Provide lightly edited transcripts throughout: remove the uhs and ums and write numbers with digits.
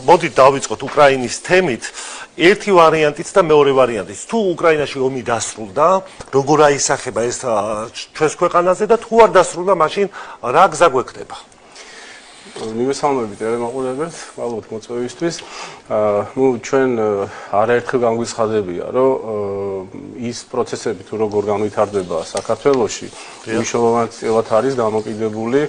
მოდით დავიწყოთ უკრაინის თემით. ერთი ვარიანტიც და მეორე ვარიანტიც. თუ უკრაინაში ომი დასრულდა, როგორ აისახება ეს ჩვენს ქვეყანაზე და თუ არ დასრულდა, მაშინ რა გზა გვექნება? მივესალმებით ელემაყურებელს, მადლობთ მოწვევისთვის. ჩვენ არაერთხელ განგვიცხადებია, რომ ის პროცესები თუ როგორ განვითარდება საქართველოში, მნიშვნელოვნად არის დამოკიდებული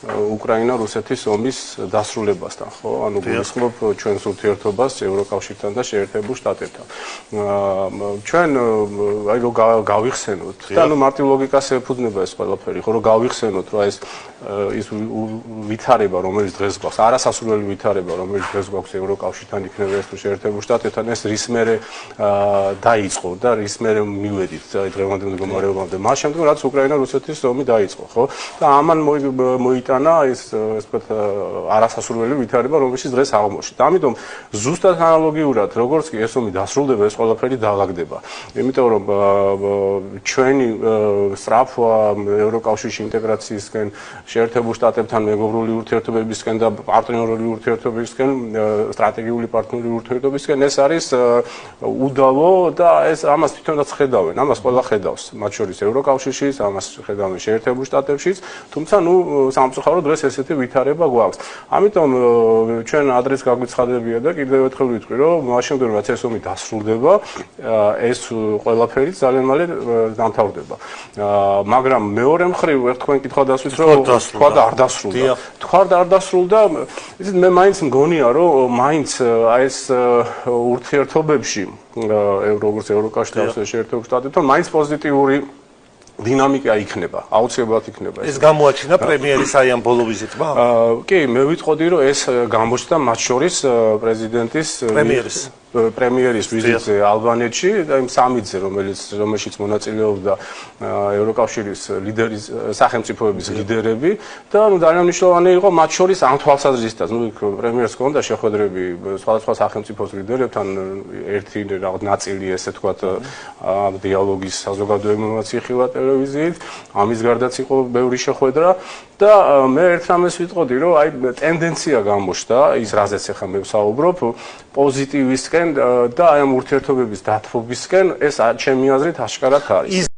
უკრაინა რუსეთის ომის დასრულებასთან, ხო? ანუ გულისხმობ ჩვენს ურთიერთობას ევროკავშირთან და შეერთებულ შტატებთან. ჩვენ აი რომ გავიხსენოთ და ანუ მარტივ ლოგიკას ეფუძნება ეს ყველაფერი, ხო, რომ გავიხსენოთ, რომ ის ვითარება, რომელიც დღეს გვაქვს, არასასურველი ვითარება, რომელიც დღეს გვაქვს ევროკავშირთან იქნება ეს თუ შეერთებულ შტატებთან, ეს რის მერე დაიწყო და რის მერე მივედით დღევანდელ მდგომარეობამდე. მას შემდეგ რაც უკრაინა-რუსეთის ომი დაიწყო, ხო? და ამან მოიტანა ეს ვთქვათ არასასურველი ვითარება, რომელშიც დღეს აღმოჩნდით. ამიტომ ზუსტად ანალოგიურად, როგორც კი ეს ომი დასრულდება, ეს ყველაფერი დაღაგდება. იმიტომ რომ ჩვენი სწრაფვა ევროკავშირში ინტეგრაციისკენ, შეერთებულ შტატებთან მეგობრული ურთიერთობებისკენ და პარტნიორული ურთიერთობებისკენ, სტრატეგიული პარტნიორული ურთიერთობებისკენ ეს არის უდავო და ეს ამას თვითონაც ხედავენ, ამას ყველა ხედავს, მათ შორის ევროკავშირშიც, ამას ხედავენ შეერთებულ შტატებშიც, თუმცა ნუ სამწუხაროდ დღეს ესეთი ვითარება გვაქვს. ამიტომ ჩვენ ადრეს გაგვიცხადებია და კიდევ ერთხელ ვიტყვი, რომ მაშინ რაც ეს ომი დასრულდება, ეს ყველაფერი ძალიან მალე დამთავრდება. მაგრამ მეორე მხრივ თქვენ კითხვა დასვით, რომ თქვა და არ დასრულდა. თქვა და არ დასრულდა, იცით მე მაინც მგონია, რომ მაინც ეს ურთიერთობებში როგორც ევროკავშირთან და შეერთებულ შტატებთან მაინც პოზიტიური დინამიკა იქნება, აუცილებლად იქნება. ეს გამოაჩინა პრემიერის აი ამ ბოლო ვიზიტმა? კი, მე ვიტყოდი, რომ ეს გამოჩნდა მათ შორის პრეზიდენტის პრემიერის ვიზიტზე ალბანეთში და იმ სამიტზე, რომელშიც მონაწილეობდა ევროკავშირის ლიდერის სახელმწიფოების ლიდერები და ძალიან მნიშვნელოვანი იყო მათ შორის ამ თვალსაზრისითაც. პრემიერს ჰქონდა შეხვედრები სხვადასხვა სახელმწიფოს ლიდერებთან, ერთი ნაწილი ესე თქვათ დიალოგის საზოგადოებრივი ხილვა ტელევიზიით, ამის გარდაც იყო ბევრი შეხვედრა და მე ერთ რამეს ვიტყოდი, რომ აი ტენდენცია გამოჩნდა ის რაზეც ახლა მე ვსაუბრობ პოზიტივისკენ და აი ამ ურთიერთობების დათბობისკენ ეს ჩემი აზრით აშკარად არის.